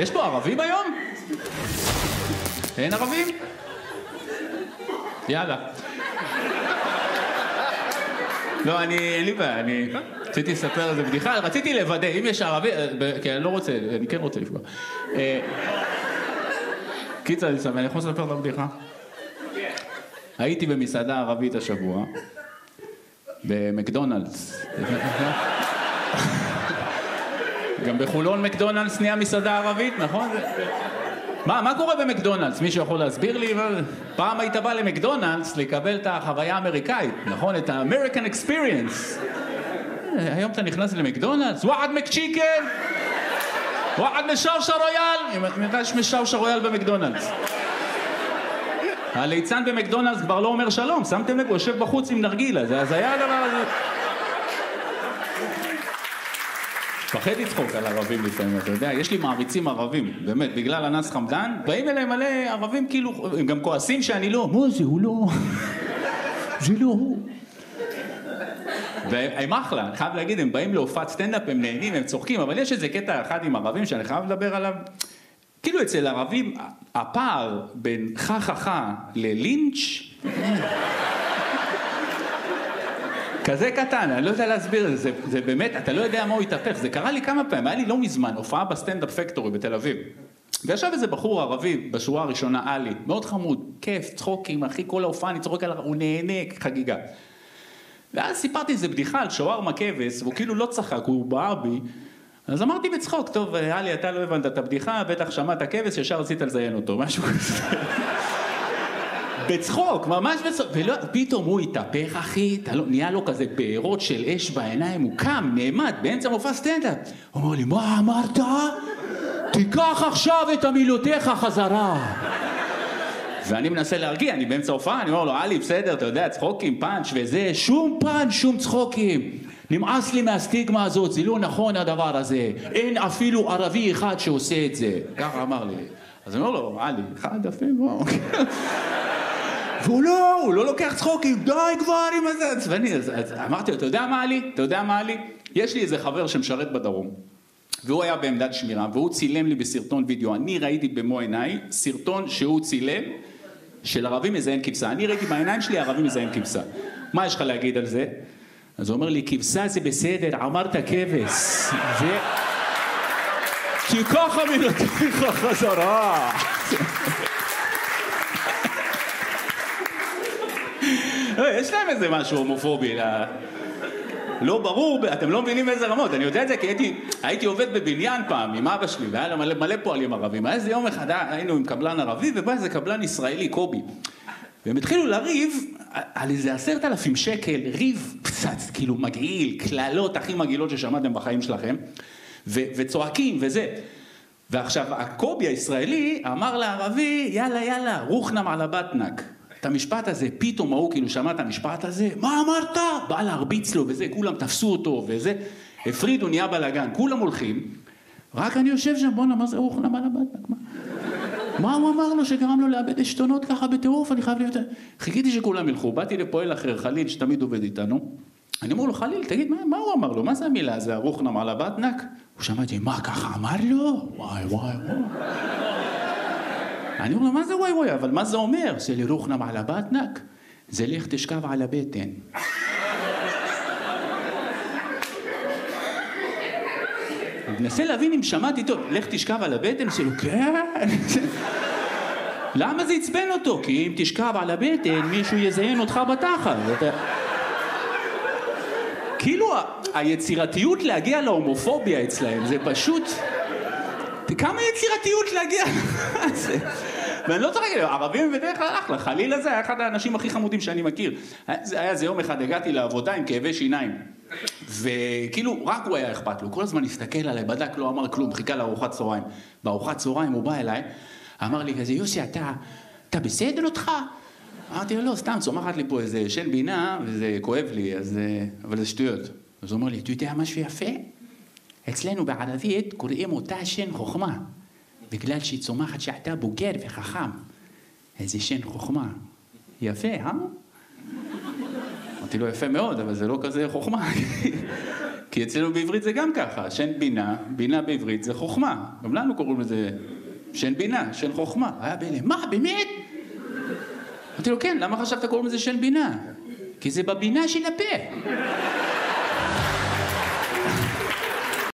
יש פה ערבים היום? אין ערבים? יאללה. לא, אין לי בעיה, אני רציתי לספר על זה בדיחה, רציתי לוודא, אם יש ערבי, כי אני לא רוצה, אני כן רוצה לפגוע. קיצר, אני יכול לספר את הבדיחה? הייתי במסעדה ערבית השבוע, במקדונלדס. גם בחולון מקדונלדס נהיה מסעדה ערבית, נכון? מה קורה במקדונלדס? מישהו יכול להסביר לי? פעם היית בא למקדונלדס לקבל את החוויה האמריקאית, נכון? את ה-American Experience. היום אתה נכנס למקדונלדס, וואחד מקצ'יקן, וואחד משאושה רויאל. יש משאושה רויאל במקדונלדס. הליצן במקדונלדס כבר לא אומר שלום, שמתם לב? הוא יושב בחוץ עם נרגילה, אז היה הדבר הזה. פחד לצחוק על ערבים לפעמים, אתה יודע, יש לי מעריצים ערבים, באמת, בגלל אנס חמדן, באים אליהם מלא ערבים כאילו, הם גם כועסים שאני לא, מה זה, הוא לא, זה לא הוא. והם אחלה, אני חייב להגיד, הם באים להופעת סטנדאפ, הם נהנים, הם צוחקים, אבל יש איזה קטע אחד עם ערבים שאני חייב לדבר עליו, כאילו אצל ערבים, הפער בין חככה ללינץ' כזה קטן, אני לא יודע להסביר את זה, זה באמת, אתה לא יודע מה הוא יתהפך, זה קרה לי כמה פעמים, היה לי לא מזמן, הופעה בסטנדאפ פקטורי בתל אביב, וישב איזה בחור ערבי בשורה הראשונה, עלי, מאוד חמוד, כיף, צחוקים, אחי, כל ההופעה, אני צוחק עליו, הוא נהנה, חגיגה. ואז סיפרתי איזה בדיחה על שווארמה כבש, והוא כאילו לא צחק, הוא בער בי, אז אמרתי בצחוק, טוב, עלי, אתה לא הבנת את הבדיחה, בטח שמעת כבש, ישר רצית לזיין אותו, משהו כזה. בצחוק, ממש בצחוק, ופתאום הוא התהפך אחי, נהיה לו כזה בעירות של אש בעיניים, הוא קם, נעמד, באמצע מופע סטנדאפ, הוא אומר לי, מה אמרת? תיקח עכשיו את המילותיך חזרה. ואני מנסה להרגיע, אני באמצע הופעה, אני אומר לו, עלי, בסדר, אתה יודע, צחוקים, פאנץ' וזה, שום פאנץ', שום צחוקים. נמאס לי מהסטיגמה הזאת, זה לא נכון הדבר הזה, אין אפילו ערבי אחד שעושה את זה. ככה אמר לי. אז אני אומר לו, עלי, אחד אפילו, והוא לא לוקח צחוקים, די כבר עם הזה, עצבני. אז אמרתי לו, אתה יודע מה עלי? יש לי איזה חבר שמשרת בדרום, והוא היה בעמדת שמירה, והוא צילם לי בסרטון וידאו, אני ראיתי במו עיניי סרטון שהוא צילם של ערבי מזיין כבשה, אני ראיתי בעיניים שלי ערבי מזיין כבשה. מה יש לך להגיד על זה? אז הוא אומר לי, כבשה זה בסדר, אמרת כבש, תיקח מילותיך חזרה. יש להם איזה משהו הומופובי, לא ברור, אתם לא מבינים איזה רמות, אני יודע את זה כי הייתי עובד בבניין פעם עם אבא שלי, והיה מלא פועלים ערבים, היה איזה יום אחד היינו עם קבלן ערבי, ובא איזה קבלן ישראלי, קובי, והם התחילו לריב על איזה 10,000 שקל, ריב פצץ, כאילו מגעיל, כללות הכי מגעילות ששמעתם בחיים שלכם, וצועקים וזה. ועכשיו, הקובי הישראלי אמר לערבי, יאללה, רוחנם על הבטנק. את המשפט הזה, פתאום הוא כאילו שמע את המשפט הזה, מה אמרת? בא להרביץ לו וזה, כולם תפסו אותו וזה, הפרידו, נהיה בלגן, כולם הולכים, רק אני יושב שם, בוא נאמר, זה רוחנם על הבטנק, מה הוא אמר לו שגרם לו לאבד עשתונות ככה בטירוף? אני חייב להיות... חיכיתי שכולם ילכו, באתי לפועל אחר, חליל, שתמיד עובד איתנו. אני אומר לו, חליל, תגיד, מה הוא אמר לו? מה זה המילה הזה, הרוחנם על הבטנק? הוא שמעתי, מה ככה אמר לו? וואי. אני אומר לו, מה זה וואי? אבל מה זה אומר? זה לרוחנם על הבטנק? זה לך תשכב על הבטן. אני מנסה להבין אם שמעתי טוב, לך תשכב על הבטן, זה לו, כן. למה זה יצבן אותו? כי אם תשכב על הבטן, מישהו יזיין אותך בתחת. כאילו היצירתיות להגיע להומופוביה אצלהם, זה פשוט... כמה יצירתיות להגיע... ואני לא צריך להגיד, ערבים בדרך כלל אחלה, חליל הזה היה אחד האנשים הכי חמודים שאני מכיר. היה איזה יום אחד, הגעתי לעבודה עם כאבי שיניים. וכאילו, רק הוא היה אכפת לו. כל הזמן הסתכל עליי, בדק, לא אמר כלום, חיכה לארוחת צהריים. בארוחת צהריים הוא בא אליי, אמר לי כזה, יוסי, אתה בסדר אותך? אמרתי לו, לא, סתם, צומחת לי פה איזה שן בינה, וזה כואב לי, אבל זה שטויות. אז הוא אומר לי, אתה יודע משהו יפה? אצלנו בערבית קוראים אותה שן חוכמה, בגלל שהיא צומחת שאתה בוגר וחכם. איזה שן חוכמה. יפה, אמרתי לו, יפה מאוד, אבל זה לא כזה חוכמה. כי אצלנו בעברית זה גם ככה, שן בינה, בינה בעברית זה חוכמה. גם לנו קוראים לזה שן בינה, שן חוכמה. היה בהלם, מה, באמת? אמרתי לו, כן, למה חשבת קוראים לזה שן בינה? כי זה בבינה של הפה.